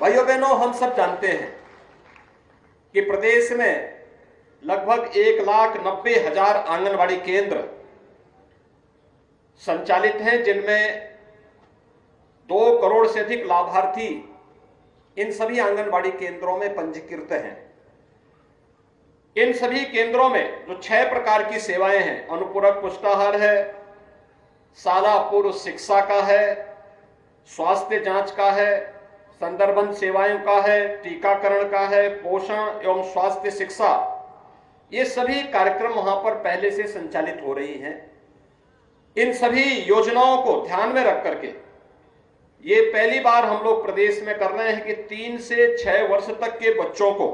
भाइयों बहनों, हम सब जानते हैं कि प्रदेश में लगभग 1,90,000 आंगनबाड़ी केंद्र संचालित हैं, जिनमें 2 करोड़ से अधिक लाभार्थी इन सभी आंगनबाड़ी केंद्रों में पंजीकृत हैं। इन सभी केंद्रों में जो 6 प्रकार की सेवाएं हैं, अनुपूरक पुष्टाहार है, शाला पूर्व शिक्षा का है, स्वास्थ्य जांच का है, संदर्भन सेवाओं का है, टीकाकरण का है, पोषण एवं स्वास्थ्य शिक्षा, ये सभी कार्यक्रम वहां पर पहले से संचालित हो रही हैं। इन सभी योजनाओं को ध्यान में रख करके ये पहली बार हम लोग प्रदेश में कर रहे हैं कि 3 से 6 वर्ष तक के बच्चों को,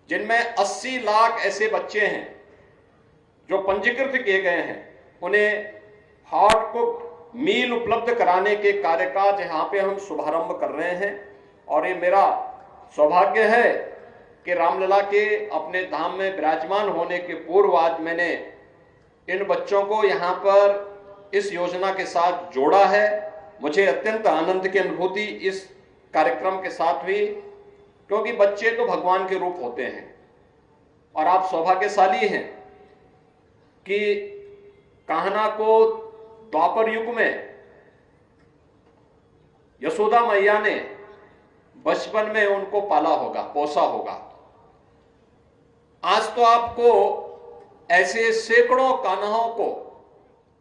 जिनमें 80 लाख ऐसे बच्चे हैं जो पंजीकृत किए गए हैं, उन्हें हॉट कुक मील उपलब्ध कराने के कार्य का जहां पे हम शुभारंभ कर रहे हैं। और ये मेरा सौभाग्य है कि रामलला के अपने धाम में विराजमान होने के पूर्व आज मैंने इन बच्चों को यहां पर इस योजना के साथ जोड़ा है। मुझे अत्यंत आनंद की अनुभूति इस कार्यक्रम के साथ हुई, क्योंकि बच्चे तो भगवान के रूप होते हैं और आप सौभाग्यशाली हैं कि कान्हा को द्वापर युग में यशोदा मैया ने बचपन में उनको पाला होगा, पोसा होगा। आज तो आपको ऐसे सैकड़ों कान्हाओं को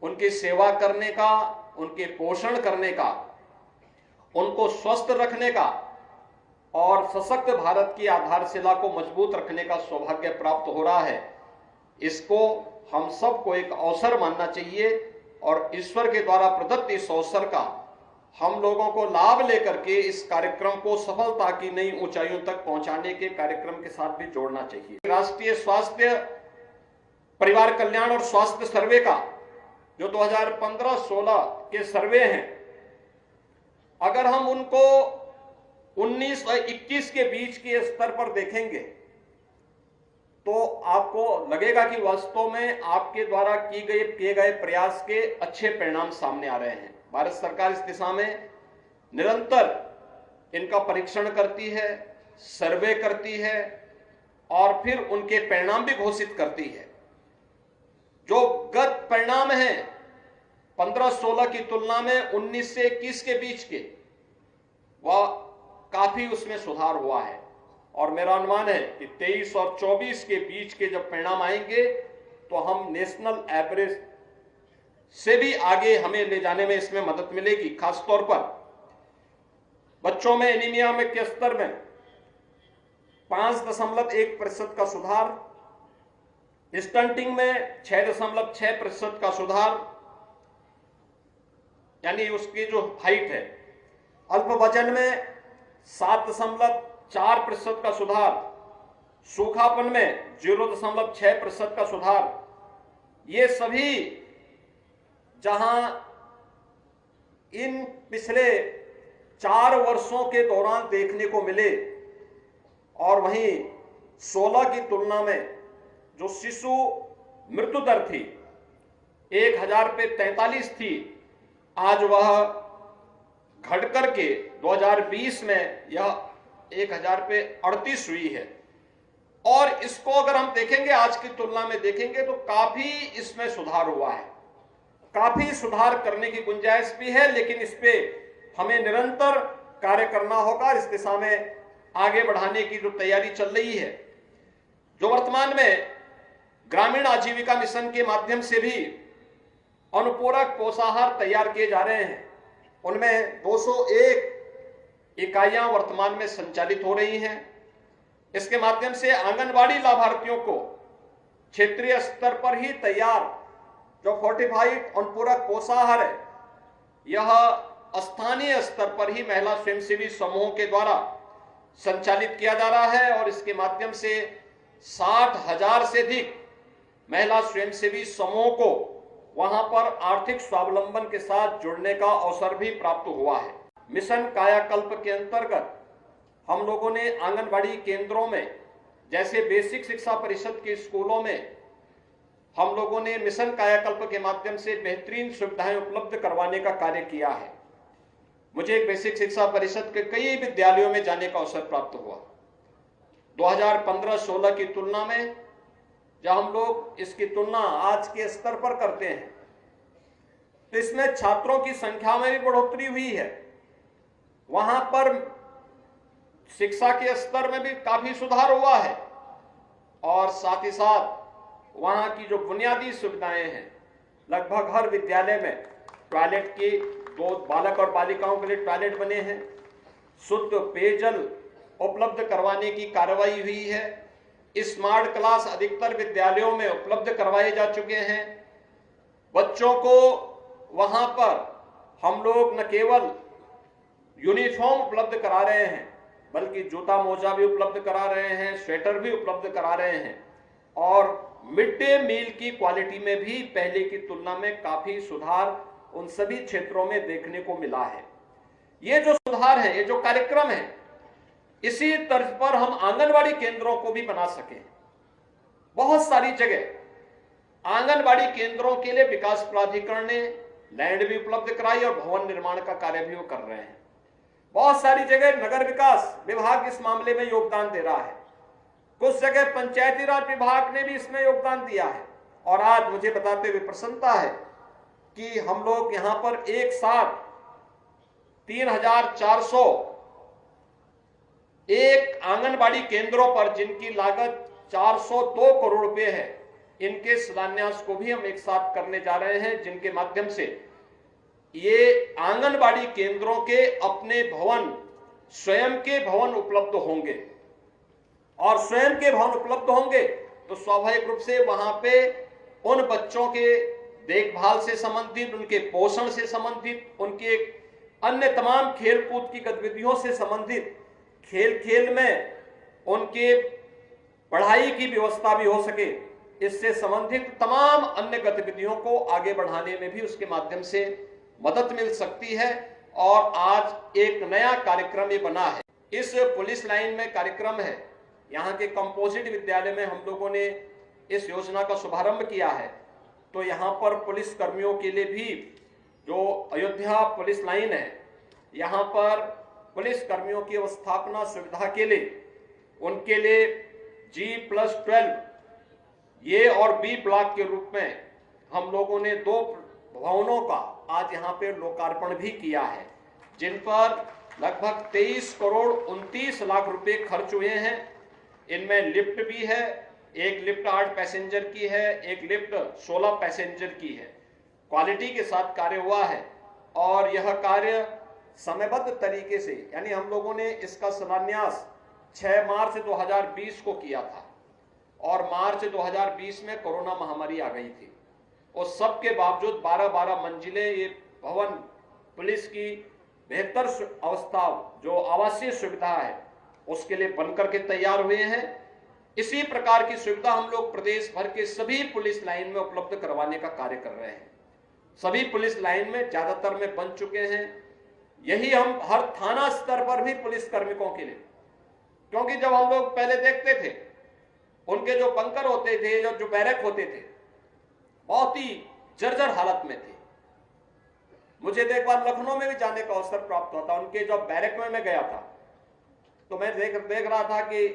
उनकी सेवा करने का, उनके पोषण करने का, उनको स्वस्थ रखने का और सशक्त भारत की आधारशिला को मजबूत रखने का सौभाग्य प्राप्त हो रहा है। इसको हम सबको एक अवसर मानना चाहिए और ईश्वर के द्वारा प्रदत्त इस अवसर का हम लोगों को लाभ लेकर के इस कार्यक्रम को सफलता की नई ऊंचाइयों तक पहुंचाने के कार्यक्रम के साथ भी जोड़ना चाहिए। राष्ट्रीय स्वास्थ्य परिवार कल्याण और स्वास्थ्य सर्वे का जो 2015-16 के सर्वे हैं, अगर हम उनको 19 और 21 के बीच के स्तर पर देखेंगे तो आपको लगेगा कि वास्तव में आपके द्वारा किए गए प्रयास के अच्छे परिणाम सामने आ रहे हैं। भारत सरकार इस दिशा में निरंतर इनका परीक्षण करती है, सर्वे करती है और फिर उनके परिणाम भी घोषित करती है। जो गत परिणाम हैं 15-16 की तुलना में 19 से 21 के बीच के, वह काफी उसमें सुधार हुआ है और मेरा अनुमान है कि 23 और 24 के बीच के जब परिणाम आएंगे तो हम नेशनल एवरेज से भी आगे हमें ले जाने में इसमें मदद मिलेगी। खासतौर पर बच्चों में एनीमिया में के स्तर में 5.1% का सुधार, स्टंटिंग में 6.6% का सुधार, यानी उसकी जो हाइट है, अल्प वजन में 7.4% का सुधार, सूखापन में 0.6% का सुधार, ये सभी जहां इन पिछले 4 वर्षों के दौरान देखने को मिले, और वहीं 16 की तुलना में जो शिशु मृत्यु दर थी 1000 पे 43 थी, आज वह घट करके 2020 में यह 1000 पे 38 हुई है। और इसको अगर हम देखेंगे, आज की तुलना में देखेंगे तो काफी इसमें सुधार हुआ है। काफी सुधार करने की गुंजाइश भी है, लेकिन इस पे हमें निरंतर कार्य करना होगा। इस दिशा में आगे बढ़ाने की जो तैयारी चल रही है, जो वर्तमान में ग्रामीण आजीविका मिशन के माध्यम से भी अनुपूरक पोषाहार तैयार किए जा रहे हैं, उनमें 201 इकाइयां वर्तमान में संचालित हो रही हैं। इसके माध्यम से आंगनबाड़ी लाभार्थियों को क्षेत्रीय स्तर पर ही तैयार जो फोर्टिफाइड अनुपूरक पोषाहार है, यह स्थानीय स्तर पर ही महिला स्वयंसेवी समूहों के द्वारा संचालित किया जा रहा है और इसके माध्यम से 60,000 से अधिक महिला स्वयंसेवी समूहों को वहां पर आर्थिक स्वावलंबन के साथ जुड़ने का अवसर भी प्राप्त हुआ है। मिशन कायाकल्प के अंतर्गत हम लोगों ने आंगनबाड़ी केंद्रों में, जैसे बेसिक शिक्षा परिषद के स्कूलों में हम लोगों ने मिशन कायाकल्प के माध्यम से बेहतरीन सुविधाएं उपलब्ध करवाने का कार्य किया है। मुझे एक बेसिक शिक्षा परिषद के कई विद्यालयों में जाने का अवसर प्राप्त हुआ। 2015-16 की तुलना में जब हम लोग इसकी तुलना आज के स्तर पर करते हैं तो इसमें छात्रों की संख्या में भी बढ़ोतरी हुई है। वहां पर शिक्षा के स्तर में भी काफी सुधार हुआ है और साथ ही साथ वहां की जो बुनियादी सुविधाएं हैं, लगभग हर विद्यालय में टॉयलेट की 2 बालक और बालिकाओं के लिए टॉयलेट बने हैं, शुद्ध पेयजल उपलब्ध करवाने की कार्रवाई हुई है, स्मार्ट क्लास अधिकतर विद्यालयों में उपलब्ध करवाए जा चुके हैं। बच्चों को वहां पर हम लोग न केवल यूनिफॉर्म उपलब्ध करा रहे हैं बल्कि जूता मोजा भी उपलब्ध करा रहे हैं, स्वेटर भी उपलब्ध करा रहे हैं और मिड डे मील की क्वालिटी में भी पहले की तुलना में काफी सुधार उन सभी क्षेत्रों में देखने को मिला है। ये जो सुधार है, ये जो कार्यक्रम है, इसी तर्ज पर हम आंगनवाड़ी केंद्रों को भी बना सकें। बहुत सारी जगह आंगनवाड़ी केंद्रों के लिए विकास प्राधिकरण ने लैंड भी उपलब्ध कराई और भवन निर्माण का कार्य भी वो कर रहे हैं। बहुत सारी जगह नगर विकास विभाग इस मामले में योगदान दे रहा है, कुछ जगह पंचायती राज विभाग ने भी इसमें योगदान दिया है। और आज मुझे बताते हुए प्रसन्नता है कि हम लोग यहां पर एक साथ 3400 एक आंगनबाड़ी केंद्रों पर, जिनकी लागत 402 करोड़ रुपए है, इनके शिलान्यास को भी हम एक साथ करने जा रहे हैं, जिनके माध्यम से ये आंगनबाड़ी केंद्रों के अपने भवन, स्वयं के भवन उपलब्ध होंगे। और स्वयं के भवन उपलब्ध होंगे तो स्वाभाविक रूप से वहां पे उन बच्चों के देखभाल से संबंधित, उनके पोषण से संबंधित, उनके अन्य तमाम खेल कूद की गतिविधियों से संबंधित, खेल खेल में उनके पढ़ाई की व्यवस्था भी हो सके, इससे संबंधित तमाम अन्य गतिविधियों को आगे बढ़ाने में भी उसके माध्यम से मदद मिल सकती है। और आज एक नया कार्यक्रम ये बना है, इस पुलिस लाइन में कार्यक्रम है, यहाँ के कंपोजिट विद्यालय में हम लोगों ने इस योजना का शुभारंभ किया है। तो यहाँ पर पुलिस कर्मियों के लिए भी, जो अयोध्या पुलिस लाइन है, यहाँ पर पुलिस कर्मियों की अवस्थापना सुविधा के लिए उनके लिए G+12 ए और बी ब्लॉक के रूप में हम लोगों ने 2 भवनों का आज यहाँ पे लोकार्पण भी किया है, जिन पर लगभग 23 करोड़ 29 लाख रुपए खर्च हुए हैं। इनमें लिफ्ट भी है, एक लिफ्ट 8 पैसेंजर की है, एक लिफ्ट 16 पैसेंजर की है। क्वालिटी के साथ कार्य हुआ है और यह कार्य समयबद्ध तरीके से, यानी हम लोगों ने इसका शिलान्यास 6 मार्च 2020 को किया था और मार्च 2020 में कोरोना महामारी आ गई थी। उस सब के बावजूद 12-12 मंजिलें ये भवन पुलिस की बेहतर अवस्था, जो आवासीय सुविधा है, उसके लिए बनकर के तैयार हुए हैं। इसी प्रकार की सुविधा हम लोग प्रदेश भर के सभी पुलिस लाइन में उपलब्ध करवाने का कार्य कर रहे हैं। सभी पुलिस लाइन में ज्यादातर में बन चुके हैं। यही हम हर थाना स्तर पर भी पुलिस कार्मिकों के लिए, क्योंकि जब हम लोग पहले देखते थे उनके जो बंकर होते थे, जो बैरक होते थे, बहुत ही जर्जर हालत में थे। मुझे एक बार लखनऊ में भी जाने का अवसर प्राप्त हुआ था, उनके जब बैरक में मैं गया था तो मैं देख रहा था कि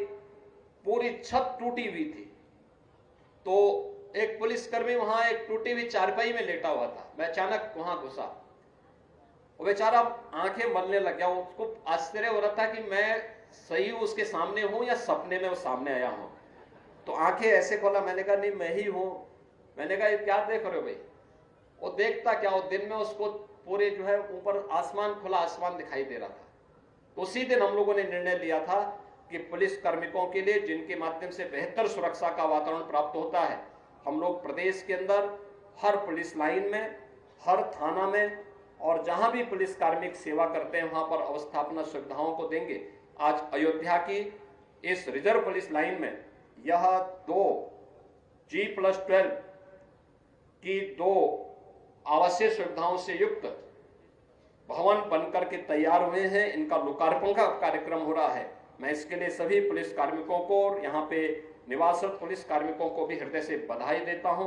पूरी छत टूटी हुई थी। तो एक पुलिसकर्मी वहां एक टूटी हुई चारपाई में लेटा हुआ था। मैं अचानक वहां घुसा, वो बेचारा आंखें मलने लग गया। उसको आश्चर्य हो रहा था कि मैं सही उसके सामने हूं या सपने में वो सामने आया हूं। तो आंखें ऐसे खोला, मैंने कहा नहीं मैं ही हूं। मैंने कहा ये क्या देख रहे हो भाई? वो देखता क्या, वो दिन में उसको पूरे जो है ऊपर आसमान, खुला आसमान दिखाई दे रहा था। तो उसी दिन हम लोगों ने निर्णय लिया था कि पुलिस कार्मिकों के लिए, जिनके माध्यम से बेहतर सुरक्षा का वातावरण प्राप्त होता है, हम लोग प्रदेश के अंदर हर पुलिस लाइन में, हर थाना में और जहां भी पुलिस कार्मिक सेवा करते हैं वहां पर अवस्थापना सुविधाओं को देंगे। आज अयोध्या की इस रिजर्व पुलिस लाइन में यह 2 G+12 की 2 आवासीय सुविधाओं से युक्त भवन बनकर के तैयार हुए हैं। इनका लोकार्पण का कार्यक्रम हो रहा है। मैं इसके लिए सभी पुलिस कार्मिकों को और यहाँ पे निवासरत पुलिस कार्मिकों को भी हृदय से बधाई देता हूं।